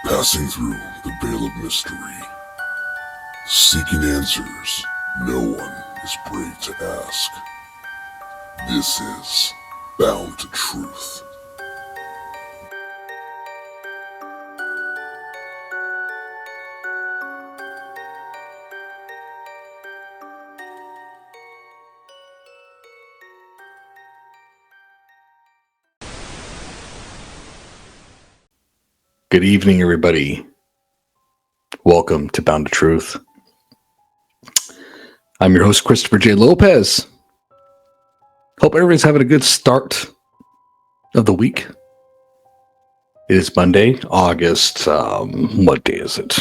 Passing through the veil of mystery, seeking answers no one is brave to ask. This is Bound to Truth. Good evening, everybody. Welcome to Bound to Truth. I'm your host, Christopher J. Lopez. Hope everybody's having a good start of the week. It is Monday, August, what day is it?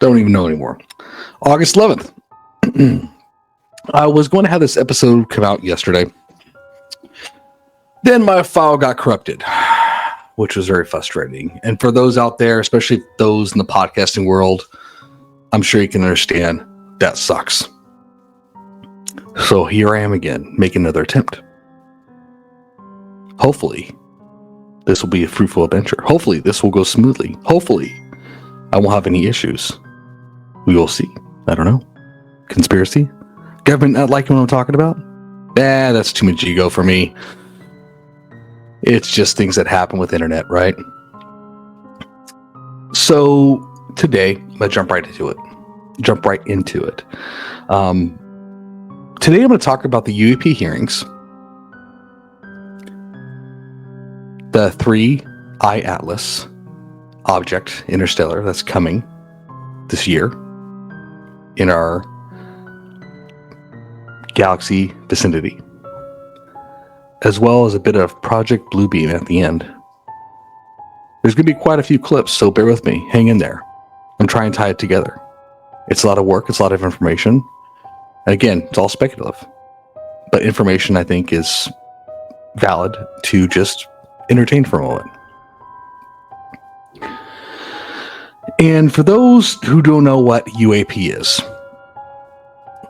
Don't even know anymore. August 11th. I was going to have this episode come out yesterday. Then my file got corrupted, which was very frustrating. And for those out there, especially those in the podcasting world, I'm sure you can understand that sucks. So here I am again, making another attempt. Hopefully, this will be a fruitful adventure. Hopefully, this will go smoothly. Hopefully, I won't have any issues. We will see. I don't know. Conspiracy? Government not liking what I'm talking about? That's too much ego for me. It's just things that happen with internet, right? So today, I'm going to jump right into it. Today, I'm going to talk about the UAP hearings, the 3I Atlas object interstellar that's coming this year in our galaxy vicinity, as well as a bit of Project Bluebeam at the end. There's going to be quite a few clips, so bear with me. Hang in there. I'm trying to tie it together. It's a lot of work. It's a lot of information. And again, it's all speculative. But information, I think, is valid to just entertain for a moment. And for those who don't know what UAP is,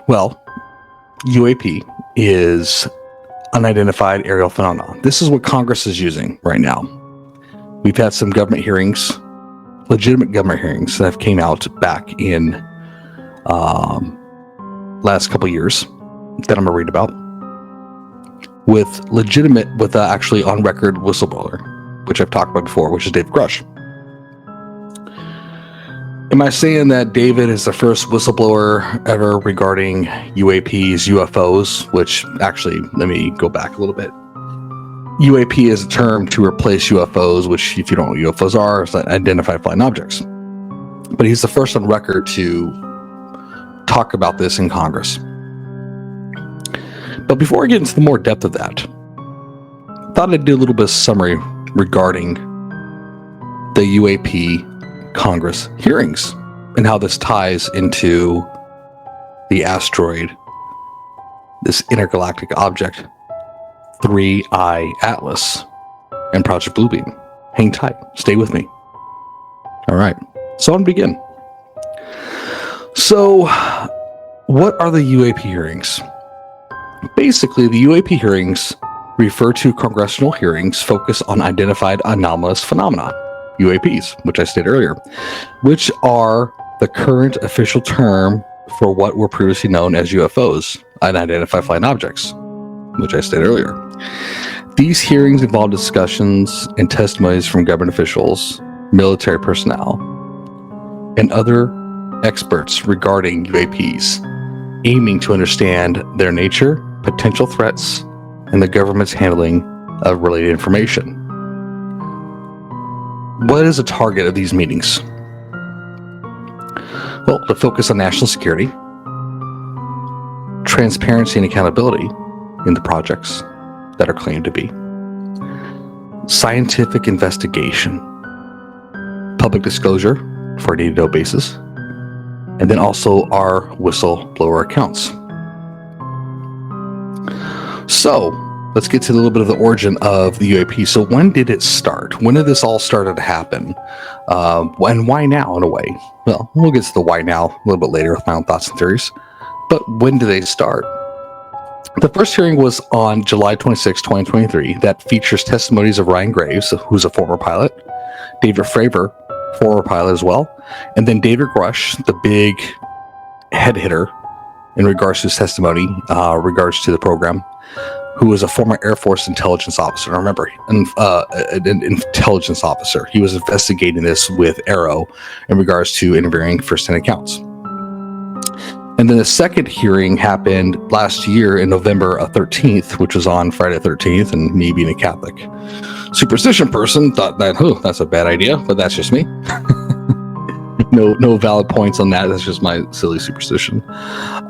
well, UAP is unidentified aerial phenomenon. This is what Congress is using right now. We've had some government hearings, legitimate government hearings that have came out back in last couple years that I'm gonna read about with actually on record whistleblower, which I've talked about before, which is Dave Grush. Am I saying that David is the first whistleblower ever regarding UAPs, UFOs, which actually, let me go back a little bit. UAP is a term to replace UFOs, which, if you don't know what UFOs are, it's unidentified flying objects. But he's the first on record to talk about this in Congress. But before I get into the more depth of that, I thought I'd do a little bit of summary regarding the UAP Congress hearings and how this ties into the asteroid, this intergalactic object, 3I Atlas, and Project Bluebeam. Hang tight. Stay with me. All right. So I'm going to begin. So, what are the UAP hearings? Basically, the UAP hearings refer to congressional hearings focused on identified anomalous phenomena, UAPs, which I stated earlier, which are the current official term for what were previously known as UFOs, unidentified flying objects, which I stated earlier. These hearings involve discussions and testimonies from government officials, military personnel, and other experts regarding UAPs, aiming to understand their nature, potential threats, and the government's handling of related information. What is the target of these meetings? Well, to focus on national security, transparency and accountability in the projects that are claimed to be, scientific investigation, public disclosure for a need-to-know basis, and then also our whistleblower accounts. So, let's get to a little bit of the origin of the UAP. So when did it start? When did this all start to happen? And why now, in a way? Well, we'll get to the why now a little bit later with my own thoughts and theories. But when did they start? The first hearing was on July 26, 2023, that features testimonies of Ryan Graves, who's a former pilot, David Fravor, former pilot as well, and then David Grush, the big head hitter in regards to his testimony, regards to the program, who was a former Air Force intelligence officer. Remember, an intelligence officer. He was investigating this with Arrow in regards to interviewing first-hand accounts. And then the second hearing happened last year in November 13th, which was on Friday 13th, and me being a Catholic superstition person thought that, that's a bad idea, but that's just me. No valid points on that. That's just my silly superstition.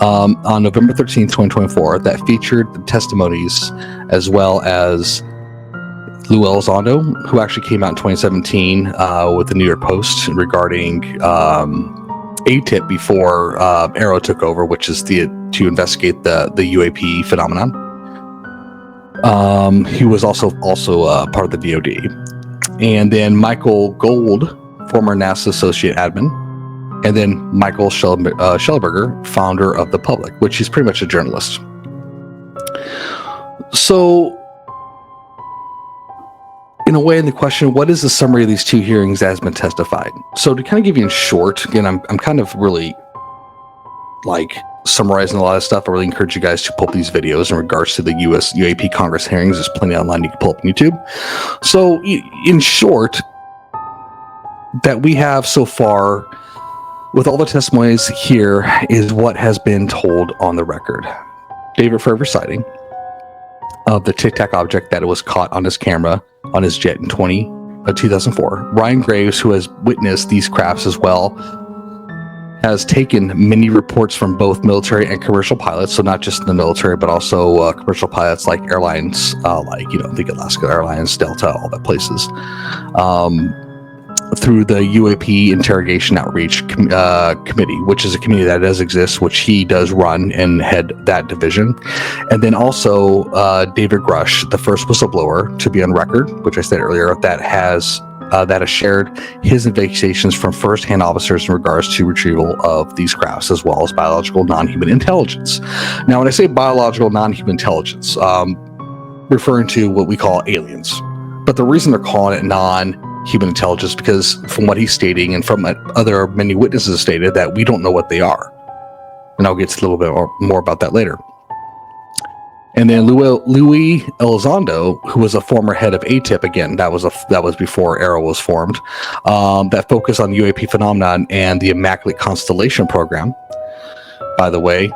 On November 13th, 2024, that featured the testimonies as well as Lou Elizondo, who actually came out in 2017 with the New York Post regarding ATIP before Arrow took over, which is to investigate the UAP phenomenon. He was also part of the DoD. And then Michael Gold, former NASA associate admin, and then Michael Schellenberger, founder of The Public, which is pretty much a journalist. So, in a way, in the question, what is the summary of these two hearings as been testified? So, to kind of give you in short, again, I'm kind of really summarizing a lot of stuff. I really encourage you guys to pull up these videos in regards to the US UAP Congress hearings. There's plenty online you can pull up on YouTube. So, in short, that we have so far with all the testimonies here is what has been told on the record. David Fravor sighting of the Tic Tac object that was caught on his camera on his jet in 2004. Ryan Graves, who has witnessed these crafts as well, has taken many reports from both military and commercial pilots, so not just in the military, but also commercial pilots like airlines, think Alaska Airlines, Delta, all that places. Through the UAP Interrogation Outreach Committee, which is a committee that does exist, which he does run and head that division. And then also David Grush, the first whistleblower to be on record, which I said earlier, that has shared his investigations from first-hand officers in regards to retrieval of these crafts, as well as biological non-human intelligence. Now, when I say biological non-human intelligence, referring to what we call aliens. But the reason they're calling it non-human intelligence, because from what he's stating and from other many witnesses stated, that we don't know what they are. And I'll get to a little bit more about that later. And then Louis Elizondo, who was a former head of ATIP, again, that was before Arrow was formed, that focused on UAP phenomenon and the Immaculate Constellation program. By the way,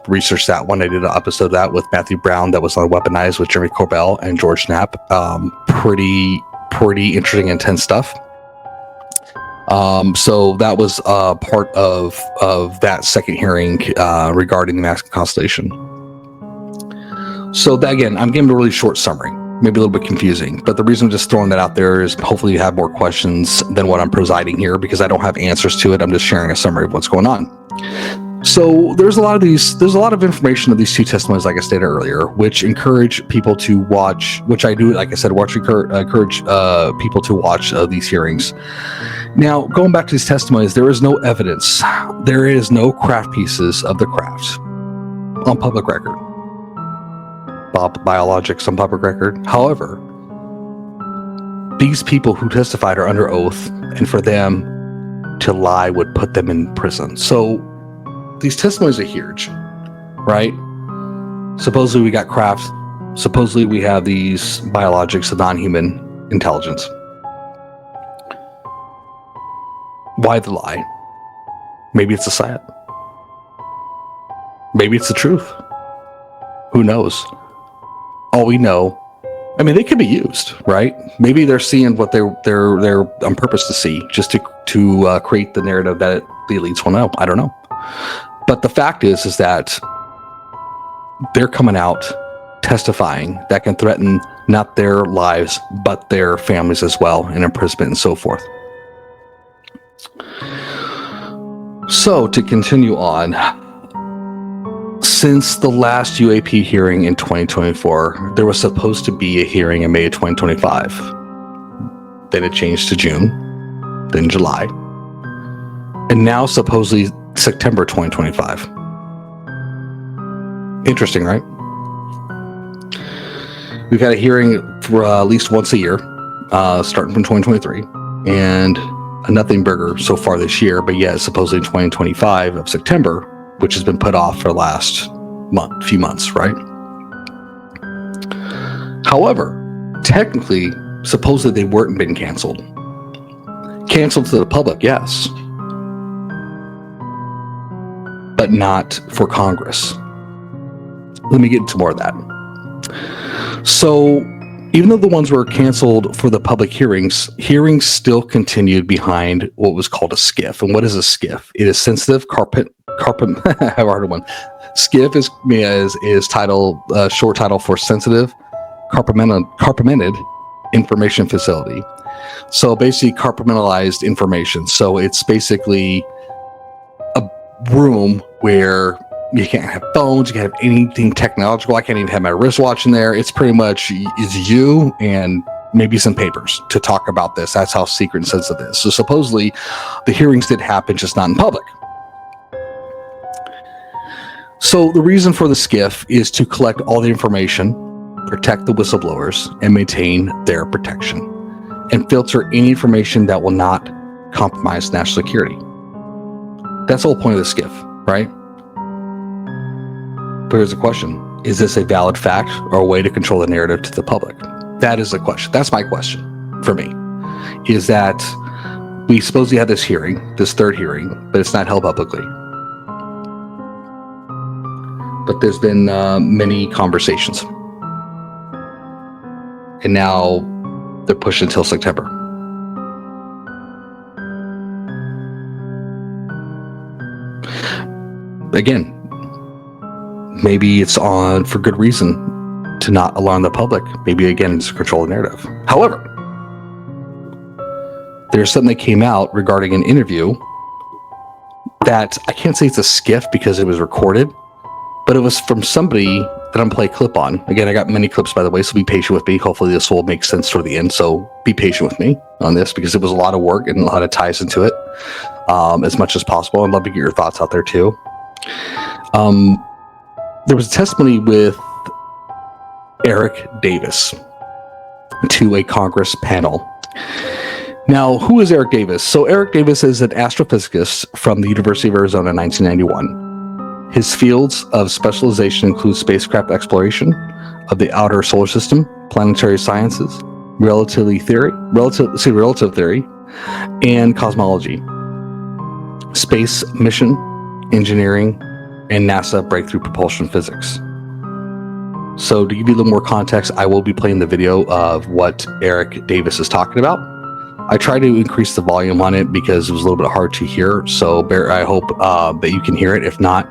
researched that one. I did an episode of that with Matthew Brown that was on Weaponized with Jeremy Corbell and George Knapp. Pretty interesting, intense stuff. So that was part of that second hearing regarding the Immaculate Constellation. So that, again, I'm giving a really short summary, maybe a little bit confusing, but the reason I'm just throwing that out there is hopefully you have more questions than what I'm presiding here, because I don't have answers to it. I'm just sharing a summary of what's going on. So there's a lot of information of these two testimonies, like I stated earlier, which encourage people to watch, which I do, like I said, encourage people to watch these hearings. Now, going back to these testimonies, there is no evidence. There is no craft pieces of the craft on public record. Biologics on public record. However, these people who testified are under oath, and for them to lie would put them in prison. So these testimonies are huge, right? Supposedly we got craft. Supposedly we have these biologics of non-human intelligence. Why the lie? Maybe it's a psyop. Maybe it's the truth. Who knows? All we know, I mean, they could be used, right? Maybe they're seeing what they're on purpose to see, just to create the narrative that the elites will know. I don't know. But the fact is that they're coming out testifying that can threaten not their lives, but their families as well, and imprisonment and so forth. So to continue on, since the last UAP hearing in 2024, there was supposed to be a hearing in May of 2025. Then it changed to June, then July, and now supposedly September 2025. Interesting, right? We've had a hearing for at least once a year, starting from 2023. and a nothing burger so far this year, but yet supposedly 2025 of September, which has been put off for the last few months, right? However, technically, supposedly they weren't been canceled. Canceled to the public, yes, but not for Congress. Let me get into more of that. So, even though the ones were canceled for the public hearings still continued behind what was called a SCIF. And what is a SCIF? It is sensitive carpet. I have a harder one. SCIF is title, short title for sensitive compartmented information facility. So basically compartmentalized information. So it's basically a room where you can't have phones, you can't have anything technological. I can't even have my wristwatch in there. It's pretty much is you and maybe some papers to talk about this. That's how secret and sensitive it is. So supposedly the hearings did happen, just not in public. So the reason for the SCIF is to collect all the information, protect the whistleblowers, and maintain their protection, and filter any information that will not compromise national security. That's the whole point of the SCIF, right? But here's the question. Is this a valid fact or a way to control the narrative to the public? That is the question. That's my question for me, is that we supposedly had this hearing, this third hearing, but it's not held publicly. But there's been many conversations. And now they're pushed until September. Again, maybe it's on for good reason to not alarm the public. Maybe again, it's to control the narrative. However, there's something that came out regarding an interview that I can't say it's a SCIF because it was recorded, but it was from somebody that I'm play a clip on. Again, I got many clips, by the way, so be patient with me. Hopefully this will make sense toward the end. So be patient with me on this because it was a lot of work and a lot of ties into it as much as possible. I'd love to get your thoughts out there too. There was a testimony with Eric Davis to a Congress panel. Now, who is Eric Davis? So Eric Davis is an astrophysicist from the University of Arizona in 1991. His fields of specialization include spacecraft exploration of the outer solar system, planetary sciences, relative theory, and cosmology, space mission engineering, and NASA breakthrough propulsion physics. So to give you a little more context, I will be playing the video of what Eric Davis is talking about. I tried to increase the volume on it because it was a little bit hard to hear. So I hope that you can hear it. If not,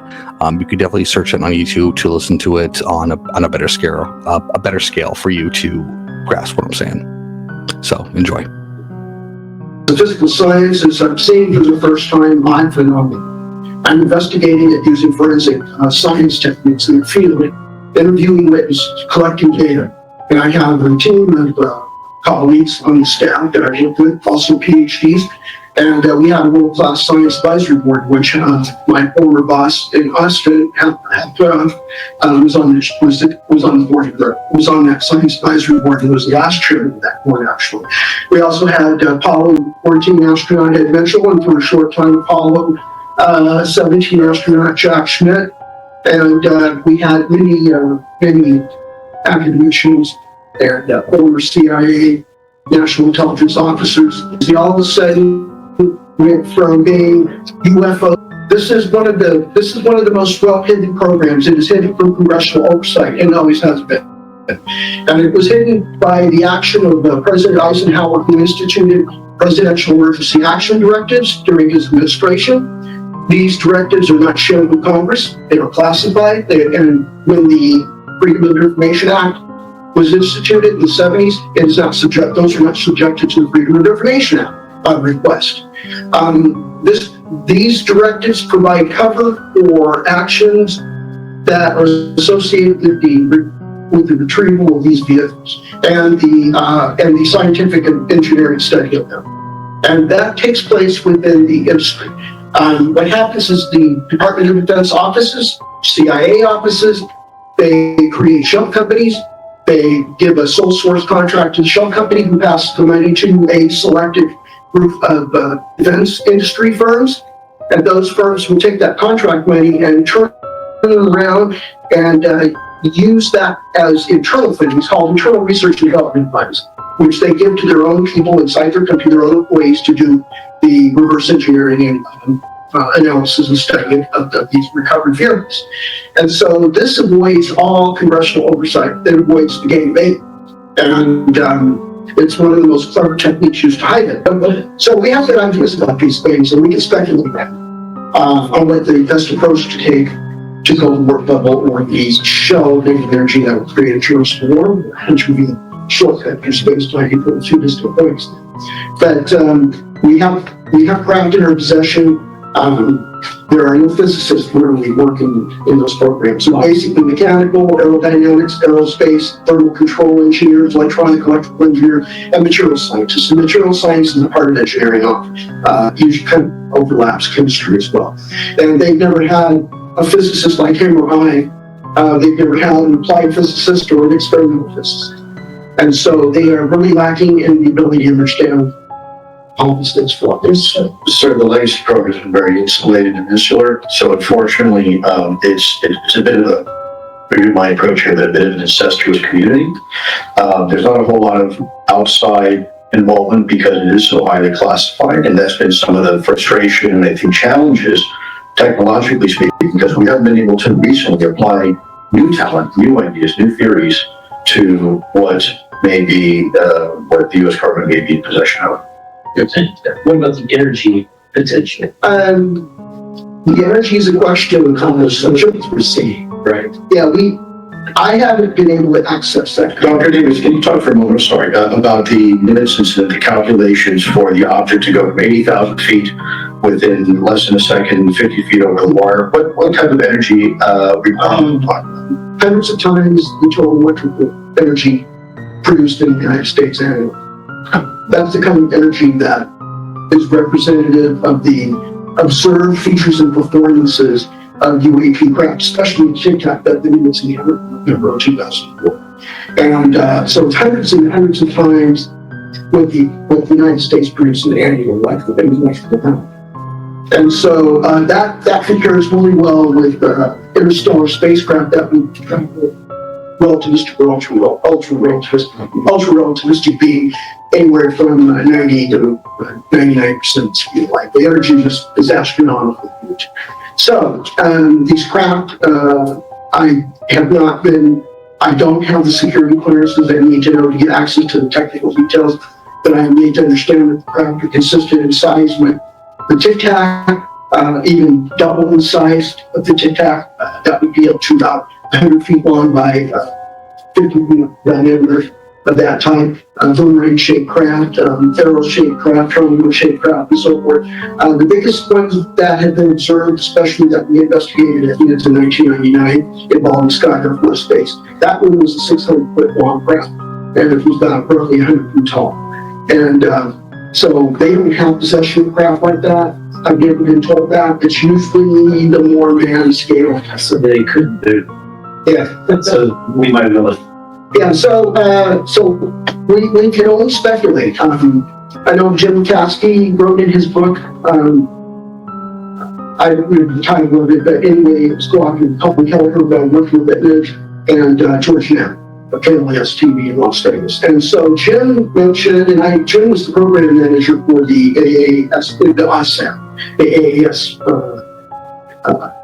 you could definitely search it on YouTube to listen to it on a better scale for you to grasp what I'm saying. So enjoy. The physical sciences I'm seeing for the first time live phenomenon. I'm investigating it using forensic science techniques in the field, interviewing witnesses, collecting data. And I have a team of colleagues on the staff that I work with, also PhDs. And we have a world-class science advisory board, which my former boss in Austin was on that science advisory board and was the last chairman of that board, actually. We also had Apollo 14 astronaut Ed Mitchell, and for a short time, Apollo 17 astronaut Jack Schmidt, and we had many academicians and former CIA national intelligence officers. They all of a sudden went from being UFO. This is one of the most well hidden programs. It is hidden from congressional oversight and always has been. And it was hidden by the action of President Eisenhower, who instituted presidential emergency action directives during his administration. These directives are not shared with Congress. They are classified. And when the Freedom of Information Act was instituted in the 70s, those are not subjected to the Freedom of Information Act by request. These directives provide cover for actions that are associated with the retrieval of these vehicles and the scientific and engineering study of them. And that takes place within the industry. What happens is the Department of Defense offices, CIA offices, they create shell companies. They give a sole source contract to the shell company who passes the money to a selected group of defense industry firms, and those firms will take that contract money and turn it around and use that as internal funding, called internal research and development funds, which they give to their own people inside their company, their own employees, to do the reverse engineering and analysis and study of these recovered vehicles. And so this avoids all congressional oversight. It avoids the game bait. And it's one of the most clever techniques used to hide it. So we have good ideas about these things, and we can speculate on what the best approach to take to go to work level or the shell of energy that will create a terrorist war, which would be a shortcut for space flight for two distant points. But we have craft in our possession. There are no physicists currently working in those programs. So basically mechanical, aerodynamics, aerospace, thermal control engineers, electronical engineers, and material scientists. And material science is a part of engineering, usually kind of overlaps chemistry as well. And they've never had a physicist like him or I. They've never had an applied physicist or an experimental physicist. And so they are really lacking in the ability to understand all these things for others. Sir, the legacy program has been very insulated and insular, so unfortunately, it's a bit of a, maybe my approach here, but a bit of an incestuous community. There's not a whole lot of outside involvement because it is so highly classified, and that's been some of the frustration and I think challenges, technologically speaking, because we haven't been able to recently apply new talent, new ideas, new theories to what may be, what the U.S. government may be in possession of. What about the energy potential? The energy is a question Congress we're seeing. Right. Yeah, I haven't been able to access that. Dr. Davis, can you talk for a moment, sorry, about the minutes and the calculations for the object to go from 80,000 feet within less than a second, 50 feet over the wire? What type of energy hundreds of times the total electrical energy produced in the United States annually. That's the kind of energy that is representative of the observed features and performances of UAP craft, especially Tic Tac that the units in the November 2004. And so it's hundreds and hundreds of times what the United States produces annually, like the electrical power. And so that compares really well with interstellar spacecraft that we travel relativistic or ultra relativistic being anywhere from 90 to 99% speed of light. The energy is astronomically huge. So these craft, I don't have the security clearances I need to know to get access to the technical details, but I need to understand that the craft are consistent in size with the Tic Tac, even double the size of the Tic Tac. That would be up to about 100 feet long by 50 feet diameter of that type. Boomerang-shaped craft, arrow-shaped craft, triangle-shaped craft, and so forth. The biggest ones that have been observed, especially that we investigated at the end of 1999, involving Scott Air Force Base. That one was a 600-foot long craft, and it was about roughly 100 feet tall. And so they don't have possession of craft like that. I've never been told that. It's usually the more manned scale. So they couldn't do. Yeah. So we might know. Yeah. So we can only speculate. I know Jim Caskey wrote in his book. I don't remember the title of it, but anyway, it was co-authored with Colin Keller, working with Image, and George Knapp of KLS TV in Las Vegas. And so Jim mentioned, and Jim was the program manager for the AAS, the ASAP, the AAS WAP,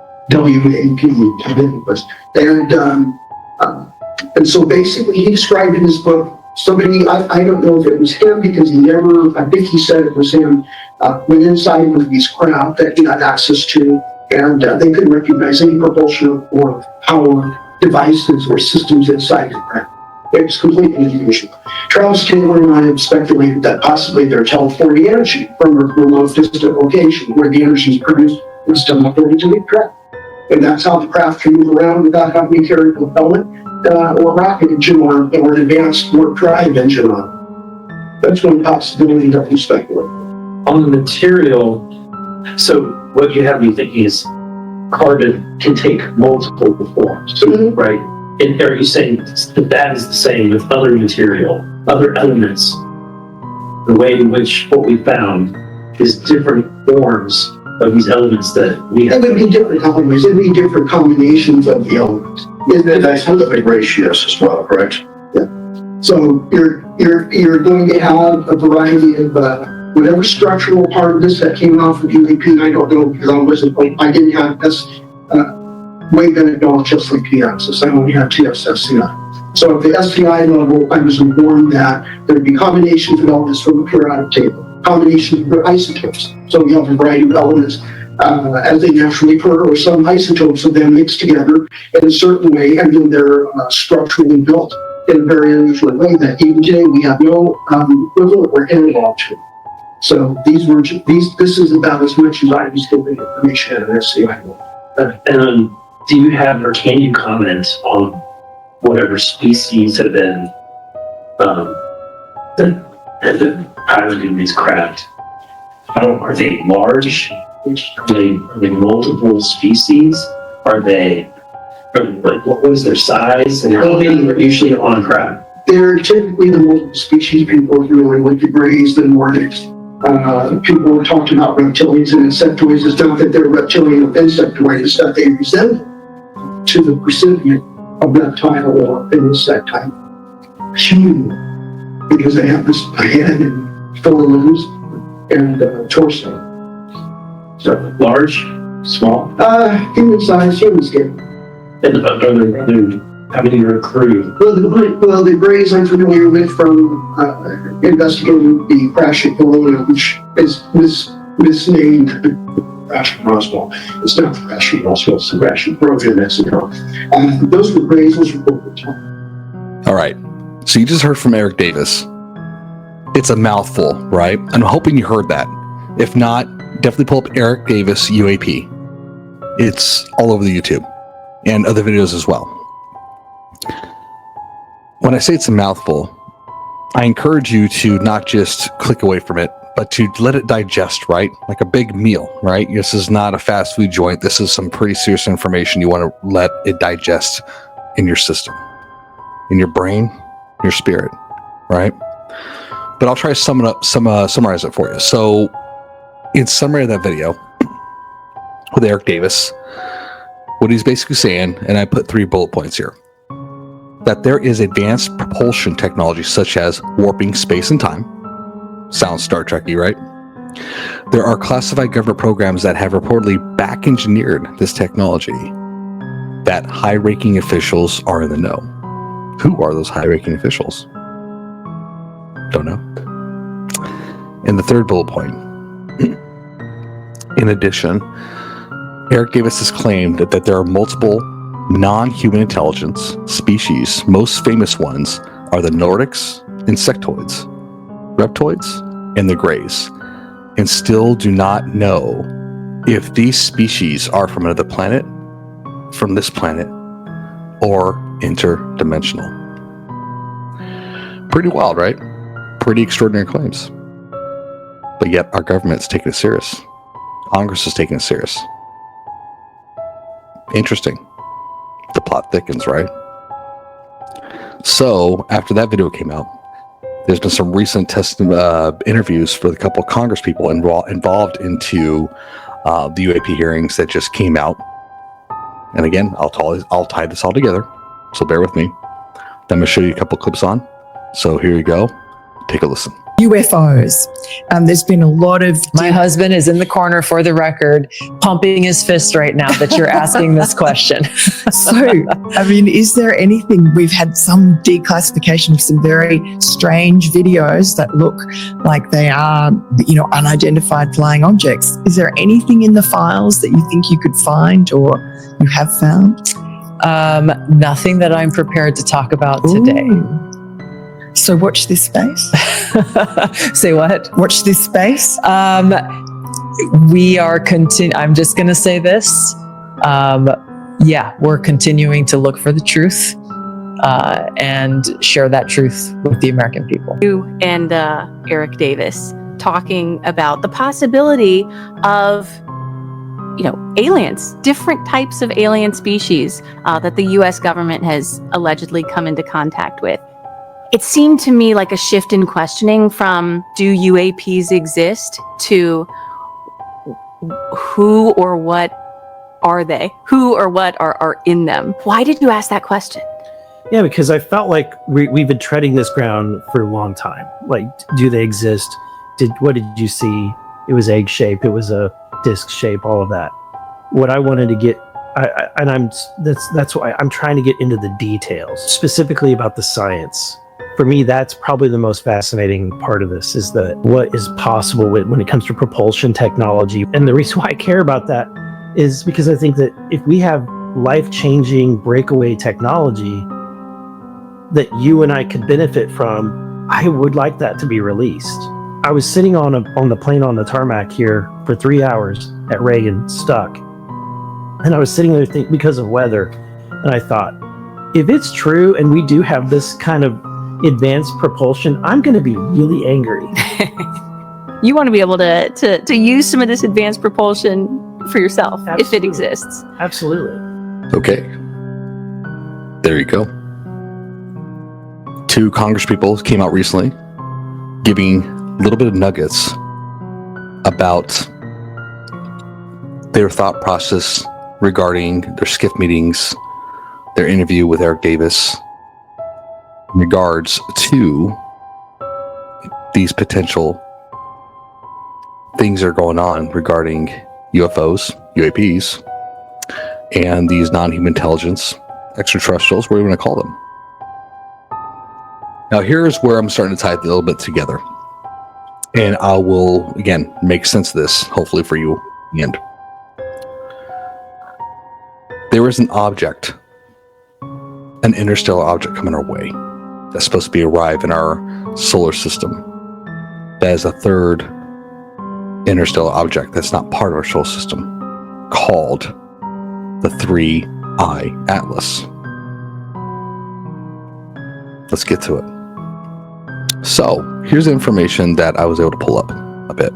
and so basically he described in his book, somebody, I don't know if it was him because he never, I think he said it was him, went inside with these craft that he had access to, and they couldn't recognize any propulsion or power devices or systems inside the craft. It was completely unusual. Travis Taylor and I have speculated that possibly they're teleporting energy from a remote distant location where the energy is produced and still teleported to the craft. And that's how the craft can move around without having to carry a propellant or rocket engine or an advanced warp drive engine on. That's one possibility that we speculate. On the material, so what you have me thinking is carbon can take multiple forms, right? And are you saying that is the same with other material, other elements the way in which what we found is different forms of these elements that we It have. would be different elements, it'd be different combinations of the elements. And scientific ratios as well, correct? So you're going to have a variety of, whatever structural part of this that came off of UAP, I don't know, because I didn't have this, wavelength knowledge just like P-axis, I only have TS-SCI. So at the SCI level, I was informed that there'd be combinations of elements from the periodic table, combinations of isotopes. So we have a variety of elements, as they naturally occur, or some isotopes of them mixed together in a certain way, and then they're structurally built in a very unusual way that even today we have no equivalent or analog to. So this is about as much as I was given information at an SCI level. And do you have, or can you comment on whatever species have been piloting these craft? Are they large? Are they multiple species? What is their size? And how many are usually on craft? They're typically the multiple species people are familiar with, the Greys, the Nordics. People have talked about reptilians and insectoids. It's not that they're reptilian or insectoid, it's that they resemble to the recipient of reptile or an insect type. Human, because they have this head and 4 limbs and torso. So large, small? Human size, human scale. And how many are crewed? Well, the Greys I'm familiar with from investigating the crash at Bologna, which is misnamed crash at Roswell. It's not the crash at Roswell, it's the crash at Provo, Mexico. Those were Greys, those were both. All right. So you just heard from Eric Davis. It's a mouthful, right? I'm hoping you heard that. If not, definitely pull up Eric Davis UAP. It's all over the YouTube and other videos as well. When I say it's a mouthful, I encourage you to not just click away from it, but to let it digest, right? Like a big meal, right? This is not a fast food joint. This is some pretty serious information. You want to let it digest in your system, in your brain, your spirit, right? But I'll try to summarize it for you. So in summary of that video with Eric Davis, what he's basically saying, and I put 3 bullet points here, that there is advanced propulsion technology such as warping space and time. Sounds Star Trek-y, right? There are classified government programs that have reportedly back-engineered this technology, that high-ranking officials are in the know. Who are those high-ranking officials? Don't know. And the 3rd bullet point. In addition, Eric Davis has claimed that there are multiple non-human intelligence species. Most famous ones are the Nordics, insectoids, reptoids, and the Greys, and still do not know if these species are from another planet, from this planet, or interdimensional. Pretty wild, right? Pretty extraordinary claims. But yet our government's taking it serious. Congress is taking it serious. Interesting. The plot thickens, right? So after that video came out, there's been some recent interviews for the couple of Congress people involved into the UAP hearings that just came out. And again, I'll tie this all together, so bear with me. Then I'm going to show you a couple clips on. So here you go. Take a listen. UFOs. There's been a lot of... My husband is in the corner, for the record, pumping his fist right now that you're asking this question. So, I mean, is there anything... We've had some declassification of some very strange videos that look like they are, unidentified flying objects. Is there anything in the files that you think you could find or you have found? Nothing that I'm prepared to talk about today. Ooh. So watch this space. Say what? Watch this space. We are I'm just going to say this. We're continuing to look for the truth and share that truth with the American people. You and Eric Davis talking about the possibility of, aliens, different types of alien species that the U.S. government has allegedly come into contact with. It seemed to me like a shift in questioning from do UAPs exist to who or what are they? Who or what are in them? Why did you ask that question? Yeah, because I felt like we've been treading this ground for a long time. Like, do they exist? What did you see? It was egg shape. It was a disc shape. All of that. What I wanted to get, that's why I'm trying to get into the details, specifically about the science. For me, that's probably the most fascinating part of this, is that what is possible when it comes to propulsion technology. And the reason why I care about that is because I think that if we have life-changing breakaway technology that you and I could benefit from, I would like that to be released. I was sitting on the plane on the tarmac here for 3 hours at Reagan, stuck. And I was sitting there thinking, because of weather, and I thought, if it's true and we do have this kind of advanced propulsion, I'm going to be really angry. You want to be able to use some of this advanced propulsion for yourself. Absolutely. If it exists. Absolutely. Okay. There you go. 2 Congress people came out recently giving a little bit of nuggets about their thought process regarding their SCIF meetings, their interview with Eric Davis, in regards to these potential things that are going on regarding UFOs, UAPs, and these non-human intelligence, extraterrestrials, what do you want to call them? Now, here's where I'm starting to tie it a little bit together. And I will, again, make sense of this, hopefully for you in the end. There is an object, an interstellar object coming our way that's supposed to be arrive in our solar system. That is a third interstellar object that's not part of our solar system, called the 3I Atlas. Let's get to it. So, here's the information that I was able to pull up a bit.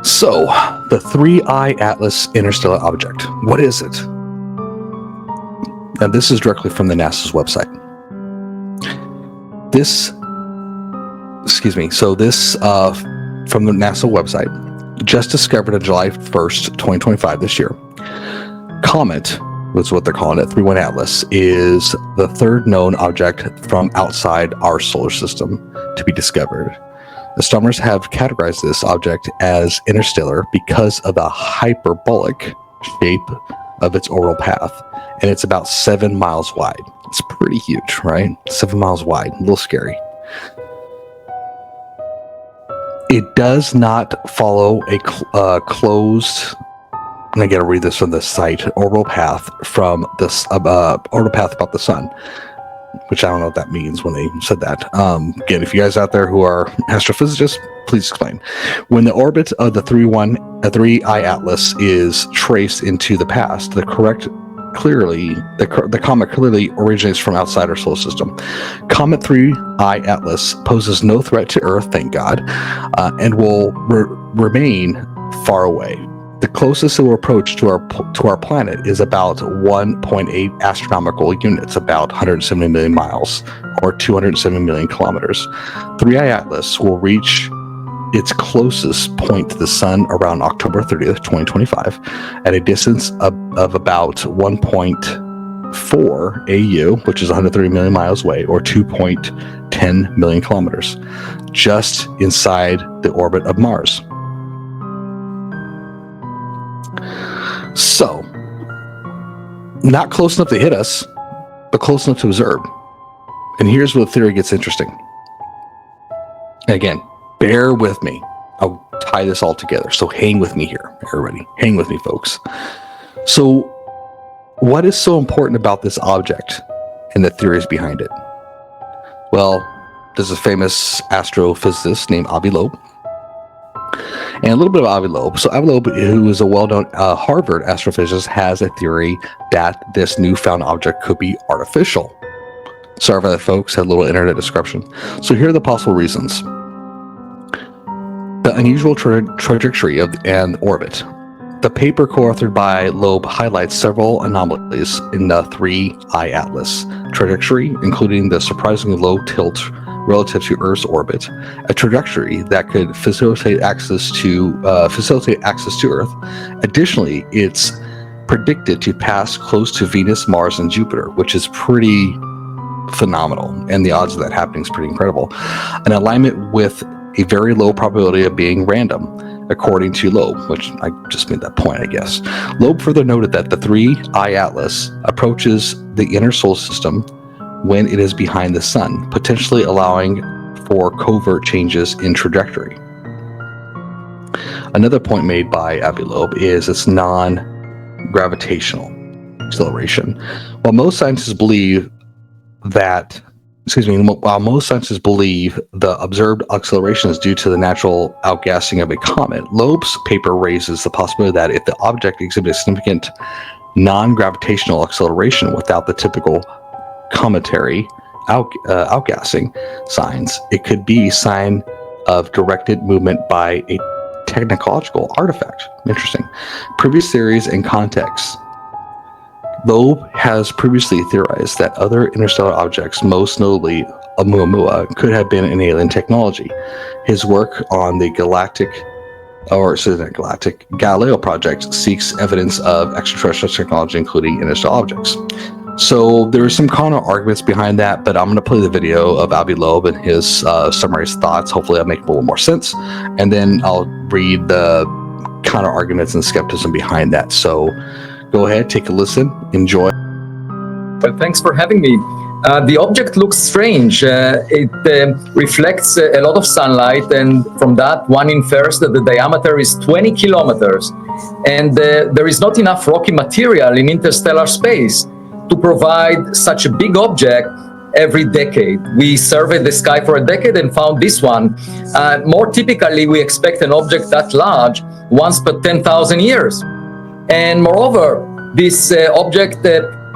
So, the 3I Atlas interstellar object, what is it? Now, this is directly from the NASA's website. This from the NASA website, just discovered on July 1st, 2025 this year. Comet, that's what they're calling it, 3I Atlas, is the third known object from outside our solar system to be discovered. Astronomers have categorized this object as interstellar because of the hyperbolic shape of its orbital path, and it's about 7 miles wide. It's pretty huge, right? 7 miles wide, a little scary. It does not follow a closed, and I got to read this from the site, orbital path from this orbital path about the sun, which I don't know what that means when they said that. Again, if you guys out there who are astrophysicists, please explain. When the orbit of the 3I Atlas is traced into the past, the comet clearly originates from outside our solar system. Comet 3I Atlas poses no threat to Earth, thank God, and will remain far away. The closest it will approach to our planet is about 1.8 astronomical units, about 170 million miles, or 270 million kilometers. 3I Atlas will reach its closest point to the sun around October 30th, 2025, at a distance of about 1.4 AU, which is 130 million miles away, or 2.10 million kilometers, just inside the orbit of Mars. So, not close enough to hit us, but close enough to observe. And here's where the theory gets interesting. Again, bear with me. I'll tie this all together. So hang with me here, everybody. Hang with me, folks. So, what is so important about this object and the theories behind it? Well, there's a famous astrophysicist named Avi Loeb. And a little bit of Avi Loeb. So Avi Loeb, who is a well-known Harvard astrophysicist, has a theory that this newfound object could be artificial. Sorry for that, folks. Had a little internet disruption. So here are the possible reasons. The unusual trajectory and orbit. The paper co-authored by Loeb highlights several anomalies in the 3I Atlas trajectory, including the surprisingly low tilt relative to Earth's orbit, a trajectory that could facilitate access to Earth. Additionally, it's predicted to pass close to Venus, Mars, and Jupiter, which is pretty phenomenal, and the odds of that happening is pretty incredible. An alignment with a very low probability of being random, according to Loeb, which I just made that point, I guess. Loeb further noted that the 3I Atlas approaches the inner solar system when it is behind the sun, potentially allowing for covert changes in trajectory. Another point made by Avi Loeb is its non-gravitational acceleration. While most scientists believe the observed acceleration is due to the natural outgassing of a comet, Loeb's paper raises the possibility that if the object exhibits significant non-gravitational acceleration without the typical cometary outgassing signs, it could be a sign of directed movement by a technological artifact. Interesting. Previous theories and contexts. Loeb has previously theorized that other interstellar objects, most notably Oumuamua, could have been an alien technology. His work on the Galileo project seeks evidence of extraterrestrial technology, including interstellar objects. So there are some counter arguments behind that, but I'm going to play the video of Avi Loeb and his summarized thoughts. Hopefully, that'll make a little more sense, and then I'll read the counter arguments and skepticism behind that. So go ahead, take a listen, enjoy. Well, thanks for having me. The object looks strange. It reflects a lot of sunlight, and from that, one infers that the diameter is 20 kilometers, and there is not enough rocky material in interstellar space to provide such a big object every decade. We surveyed the sky for a decade and found this one. More typically, we expect an object that large once per 10,000 years. And moreover, this object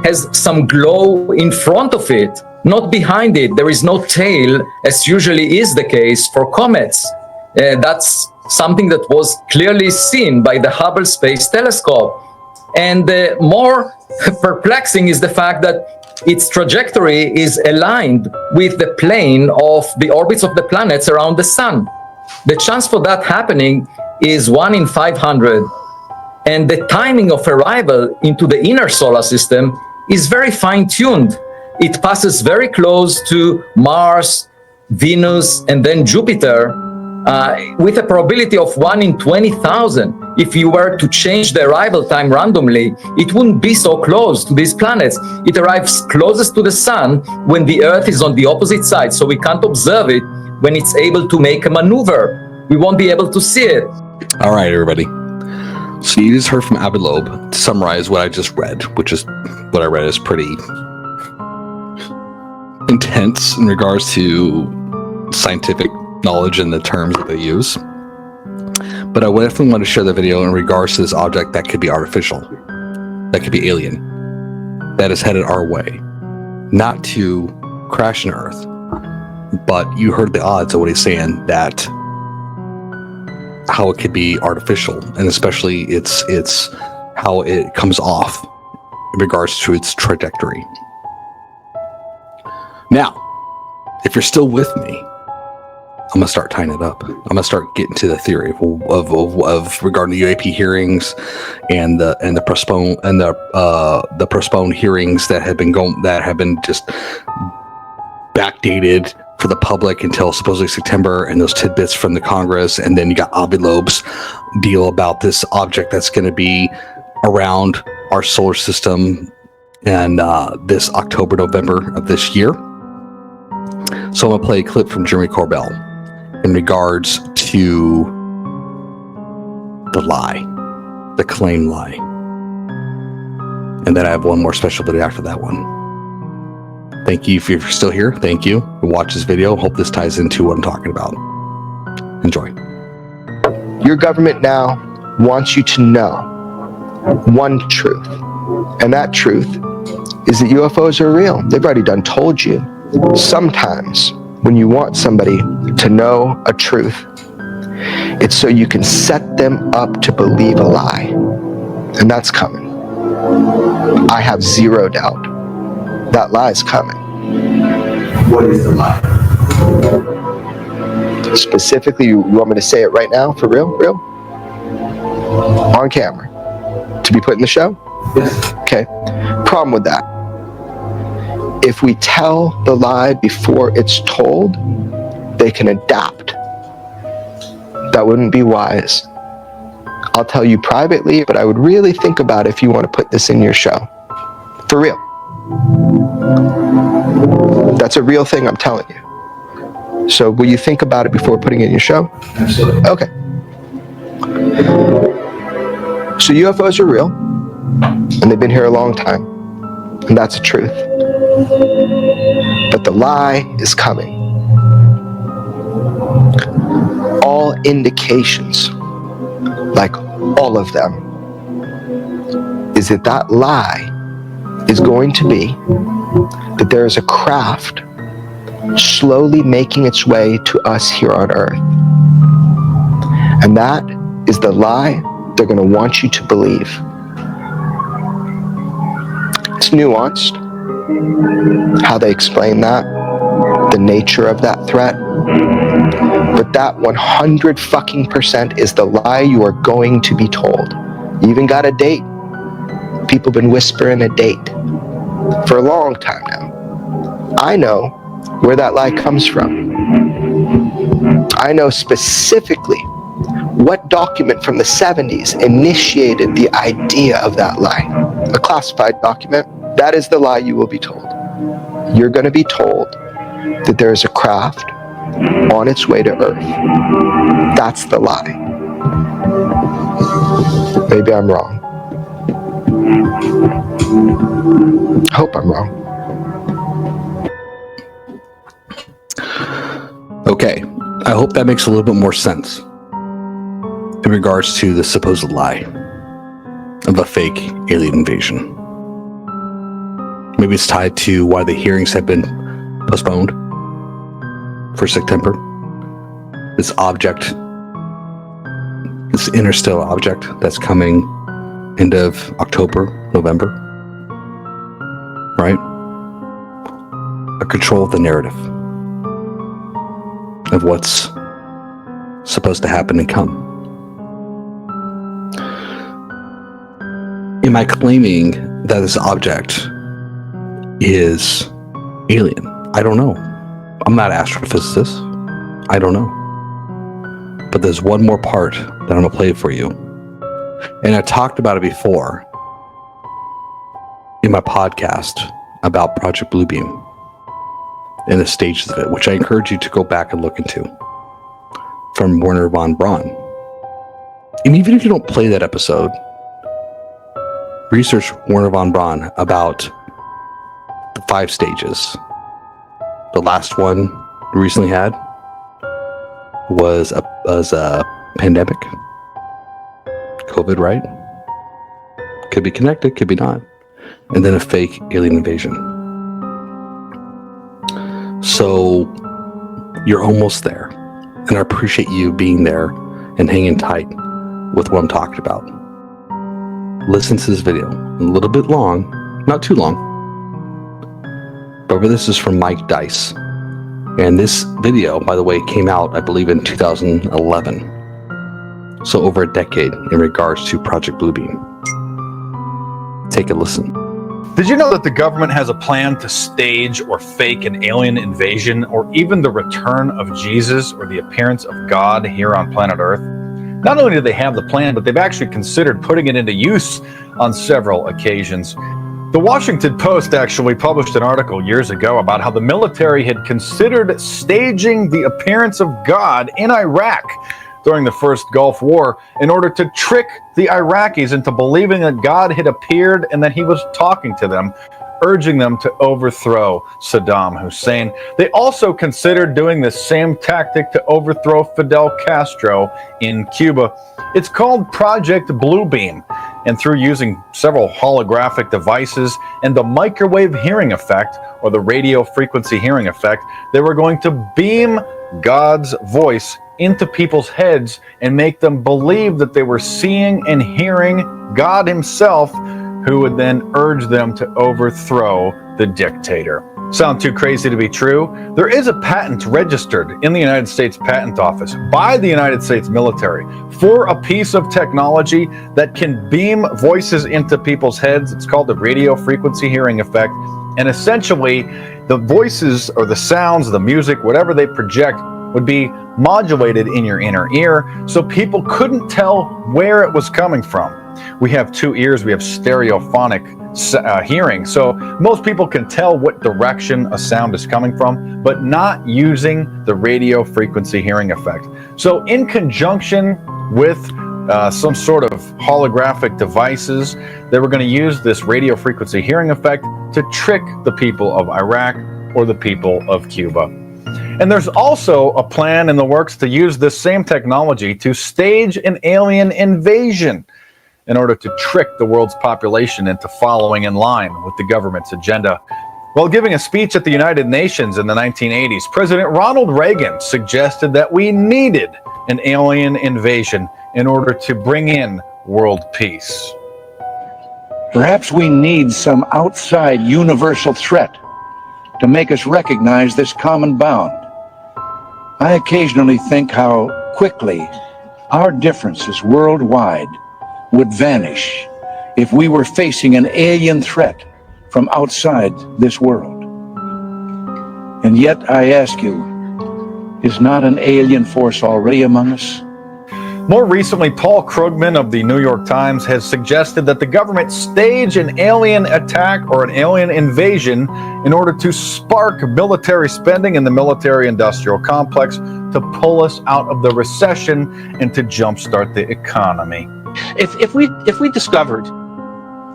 has some glow in front of it, not behind it. There is no tail, as usually is the case for comets. That's something that was clearly seen by the Hubble Space Telescope. And more perplexing is the fact that its trajectory is aligned with the plane of the orbits of the planets around the sun. The chance for that happening is 1 in 500. And the timing of arrival into the inner solar system is very fine-tuned. It passes very close to Mars, Venus, and then Jupiter, with a probability of 1 in 20,000. If you were to change the arrival time randomly, it wouldn't be so close to these planets. It arrives closest to the sun when the Earth is on the opposite side, so we can't observe it when it's able to make a maneuver. We won't be able to see it. All right, everybody. So you just heard from Avi Loeb to summarize what I just read, which is what I read is pretty intense in regards to scientific knowledge and the terms that they use. But I definitely want to share the video in regards to this object that could be artificial, that could be alien, that is headed our way, not to crash on Earth, but you heard the odds of what he's saying, that how it could be artificial, and especially it's how it comes off in regards to its trajectory. Now, if you're still with me, I'm gonna start tying it up. I'm gonna start getting to the theory of regarding the UAP hearings and the postponed hearings that have been just backdated for the public until supposedly September, and those tidbits from the Congress, and then you got Avi Loeb's deal about this object that's going to be around our solar system and this October, November of this year. So I'm gonna play a clip from Jeremy Corbell in regards to the lie, the claim lie. And then I have one more special video after that one. Thank you if you're still here. Thank you. Watch this video. Hope this ties into what I'm talking about. Enjoy. Your government now wants you to know one truth. And that truth is that UFOs are real. They've already done told you. Sometimes when you want somebody to know a truth, it's so you can set them up to believe a lie. And that's coming. I have zero doubt that lie is coming. What is the lie? Specifically, you want me to say it right now, for real? Real? On camera. To be put in the show? Yes. Okay. Problem with that. If we tell the lie before it's told, they can adapt. That wouldn't be wise. I'll tell you privately, but I would really think about if you want to put this in your show. For real. That's a real thing I'm telling you. So will you think about it before putting it in your show? Absolutely. Okay. So UFOs are real, and they've been here a long time, and that's the truth. But the lie is coming. All indications, like all of them, is that that lie is going to be that there is a craft slowly making its way to us here on Earth. And that is the lie they're going to want you to believe. It's nuanced, how they explain that, the nature of that threat. But that 100% is the lie you are going to be told. You even got a date. People have been whispering a date for a long time now. I know where that lie comes from. I know specifically what document from the 70s initiated the idea of that lie. A classified document. That is the lie you will be told. You're going to be told that there is a craft on its way to Earth. That's the lie. Maybe I'm wrong. I hope I'm wrong. Okay, I hope that makes a little bit more sense in regards to the supposed lie of a fake alien invasion. Maybe it's tied to why the hearings have been postponed for September. This object, this interstellar object that's coming end of October, November, right? A control of the narrative of what's supposed to happen and come. Am I claiming that this object is alien? I don't know. I'm not an astrophysicist. I don't know. But there's one more part that I'm going to play for you. And I talked about it before in my podcast about Project Bluebeam and the stages of it, which I encourage you to go back and look into, from Werner von Braun. And even if you don't play that episode, research Werner von Braun about the 5 stages. The last one we recently had was a pandemic. COVID, right? Could be connected, could be not. And then a fake alien invasion. So you're almost there. And I appreciate you being there and hanging tight with what I'm talking about. Listen to this video. A little bit long, not too long. But this is from Mike Dice. And this video, by the way, came out, I believe, in 2011. So over a decade in regards to Project Bluebeam. Take a listen. Did you know that the government has a plan to stage or fake an alien invasion or even the return of Jesus or the appearance of God here on planet Earth? Not only do they have the plan, but they've actually considered putting it into use on several occasions. The Washington Post actually published an article years ago about how the military had considered staging the appearance of God in Iraq during the first Gulf War in order to trick the Iraqis into believing that God had appeared and that he was talking to them, urging them to overthrow Saddam Hussein. They also considered doing the same tactic to overthrow Fidel Castro in Cuba. It's called Project Bluebeam, and through using several holographic devices and the microwave hearing effect, or the radio frequency hearing effect, they were going to beam God's voice into people's heads and make them believe that they were seeing and hearing God himself, who would then urge them to overthrow the dictator. Sound too crazy to be true? There is a patent registered in the United States Patent Office by the United States military for a piece of technology that can beam voices into people's heads. It's called the radio frequency hearing effect. And essentially, the voices or the sounds, the music, whatever they project would be modulated in your inner ear, so people couldn't tell where it was coming from. We have two ears, we have stereophonic hearing, so most people can tell what direction a sound is coming from, but not using the radio frequency hearing effect. So in conjunction with some sort of holographic devices, they were going to use this radio frequency hearing effect to trick the people of Iraq or the people of Cuba. And there's also a plan in the works to use this same technology to stage an alien invasion in order to trick the world's population into following in line with the government's agenda. While giving a speech at the United Nations in the 1980s, President Ronald Reagan suggested that we needed an alien invasion in order to bring in world peace. Perhaps we need some outside universal threat to make us recognize this common bound. I occasionally think how quickly our differences worldwide would vanish if we were facing an alien threat from outside this world. And yet I ask you, is not an alien force already among us? More recently, Paul Krugman of the New York Times has suggested that the government stage an alien attack or an alien invasion in order to spark military spending in the military-industrial complex to pull us out of the recession and to jumpstart the economy. If we discovered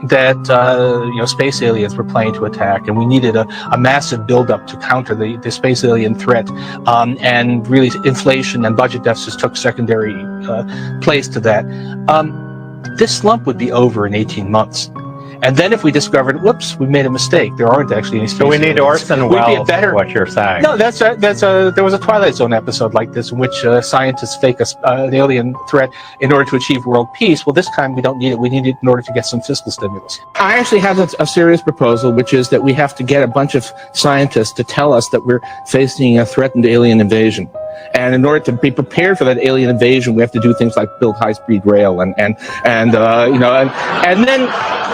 that space aliens were planning to attack, and we needed a massive buildup to counter the space alien threat, and really inflation and budget deficits took secondary place to that, this slump would be over in 18 months. And then if we discovered, whoops, we made a mistake, there aren't actually any space aliens. So we need Orson Welles, is what you're saying. No, there was a Twilight Zone episode like this in which scientists fake an alien threat in order to achieve world peace. Well, this time we don't need it. We need it in order to get some fiscal stimulus. I actually have a serious proposal, which is that we have to get a bunch of scientists to tell us that we're facing a threatened alien invasion. And in order to be prepared for that alien invasion, we have to do things like build high-speed rail, and then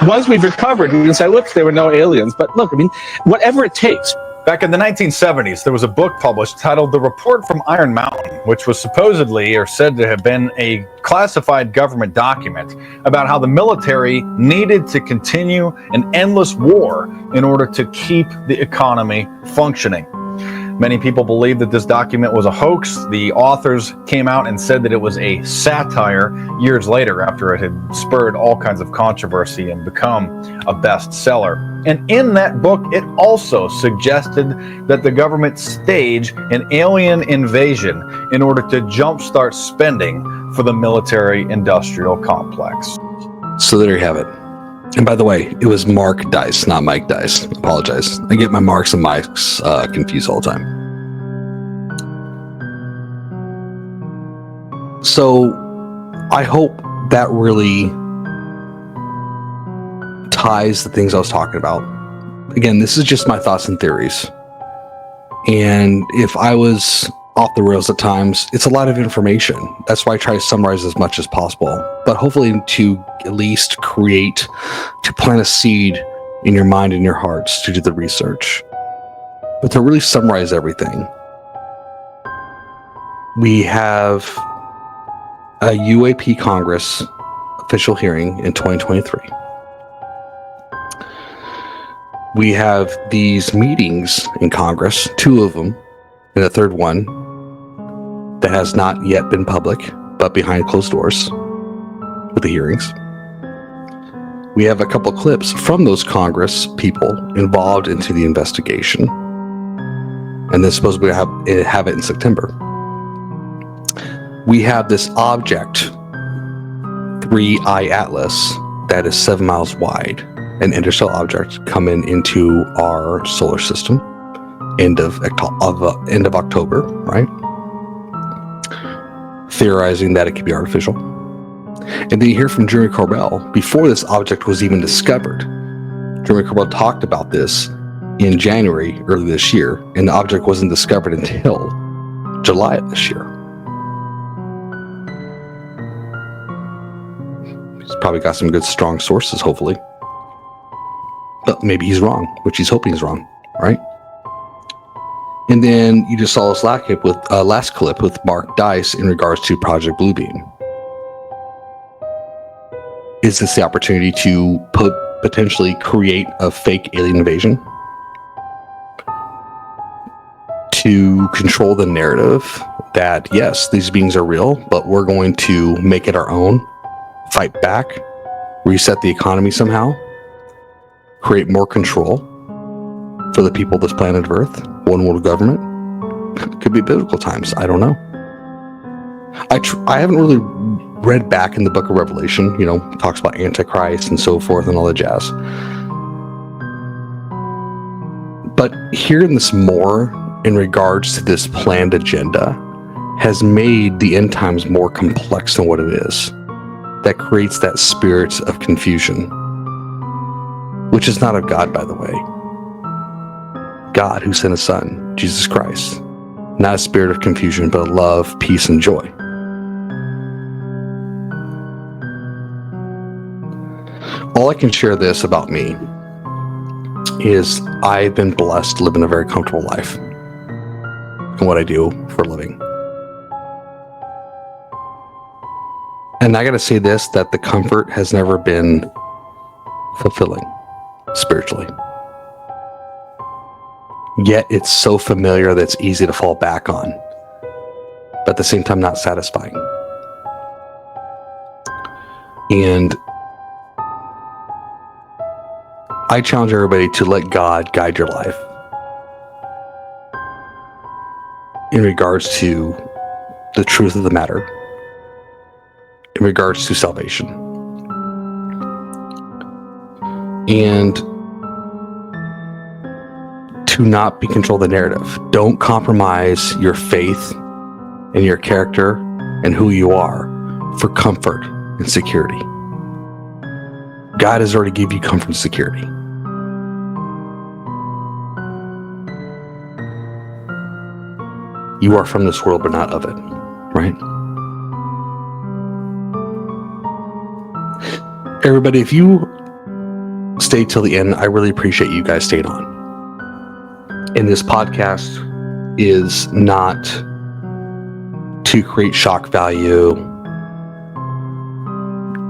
once we've recovered, we can say, whoops, there were no aliens. But look, I mean, whatever it takes. Back in the 1970s, there was a book published titled The Report from Iron Mountain, which was supposedly or said to have been a classified government document about how the military needed to continue an endless war in order to keep the economy functioning. Many people believe that this document was a hoax. The authors came out and said that it was a satire years later, after it had spurred all kinds of controversy and become a bestseller. And in that book, it also suggested that the government stage an alien invasion in order to jumpstart spending for the military-industrial complex. So there you have it. And by the way, it was Mark Dice, not Mike Dice. I apologize. I get my Marks and Mikes confused all the time. So I hope that really ties the things I was talking about. Again, this is just my thoughts and theories. And if I was off the rails at times, it's a lot of information. That's why I try to summarize as much as possible, but hopefully to at least to plant a seed in your mind and your hearts to do the research. But to really summarize everything, we have a UAP Congress official hearing in 2023. We have these meetings in Congress, 2 of them, and a third one that has not yet been public, but behind closed doors with the hearings. We have a couple clips from those Congress people involved into the investigation, and they're supposed to have it in September. We have this object, 3I Atlas, that is 7 miles wide, an interstellar object coming into our solar system end of October, right? theorizing that it could be artificial. And then you hear from Jeremy Corbell before this object was even discovered. Jeremy Corbell talked about this in January early this year, and the object wasn't discovered until July of this year. He's probably got some good, strong sources, hopefully. But maybe he's wrong, which he's hoping he's wrong, right? And then you just saw this last clip with Mark Dice in regards to Project Bluebeam. Is this the opportunity to potentially create a fake alien invasion? To control the narrative that, yes, these beings are real, but we're going to make it our own, fight back, reset the economy somehow, create more control for the people of this planet Earth, one world government. Could be biblical times. I don't know. I haven't really read back in the book of Revelation, talks about Antichrist and so forth and all the jazz. But hearing this more in regards to this planned agenda has made the end times more complex than what it is. That creates that spirit of confusion, which is not of God, by the way. God, who sent his son, Jesus Christ. Not a spirit of confusion, but of love, peace, and joy. All I can share this about me is I've been blessed to live in a very comfortable life in what I do for a living. And I gotta say this, that the comfort has never been fulfilling spiritually. Yet it's so familiar that it's easy to fall back on, but at the same time not satisfying. And I challenge everybody to let God guide your life in regards to the truth of the matter, in regards to salvation. And to not be controlled the narrative. Don't compromise your faith and your character and who you are for comfort and security. God has already given you comfort and security. You are from this world, but not of it, right? Everybody, if you stayed till the end, I really appreciate you guys staying on. And this podcast is not to create shock value,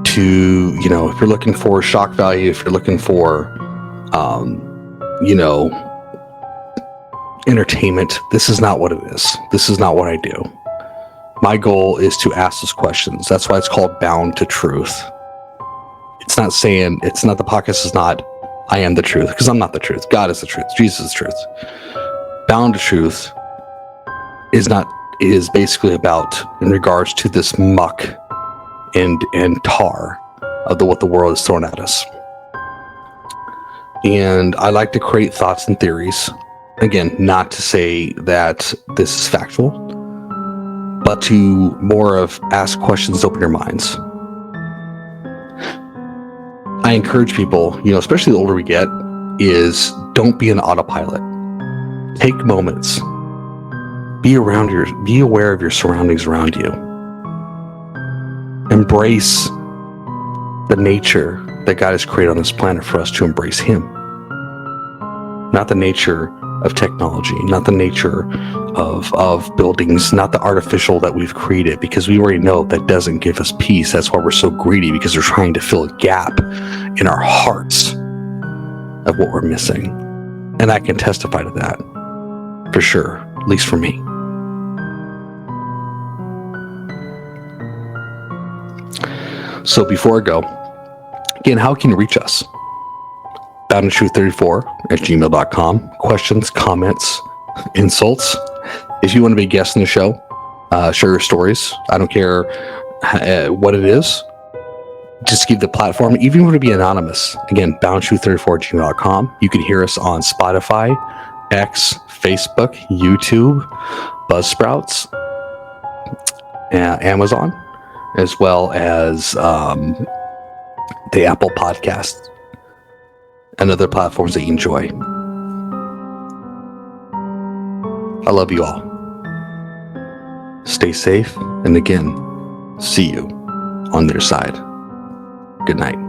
to, if you're looking for shock value, if you're looking for, entertainment, this is not what it is. This is not what I do. My goal is to ask those questions. That's why it's called Bound to Truth. The podcast is not, I am the truth, because I'm not the truth. God is the truth. Jesus is the truth. Bound to Truth is basically about in regards to this muck and tar of what the world is throwing at us. And I like to create thoughts and theories. Again, not to say that this is factual, but to more of ask questions, open your minds. I encourage people, especially the older we get, is don't be an autopilot. Take moments. Be aware of your surroundings around you. Embrace the nature that God has created on this planet for us to embrace Him. Not the nature of technology, not the nature of buildings, not the artificial that we've created, because we already know that doesn't give us peace. That's why we're so greedy, because we're trying to fill a gap in our hearts of what we're missing. And I can testify to that for sure, at least for me. So before I go, again, how can you reach us? boundtotruth34@gmail.com. Questions, comments, insults. If you want to be a guest in the show, share your stories. I don't care what it is. Just give the platform. Even if you want to be anonymous, again, boundtotruth34@gmail.com. You can hear us on Spotify, X, Facebook, YouTube, Buzzsprouts, Amazon, as well as the Apple Podcast and other platforms that you enjoy. I love you all. Stay safe, and again, see you on their side. Good night.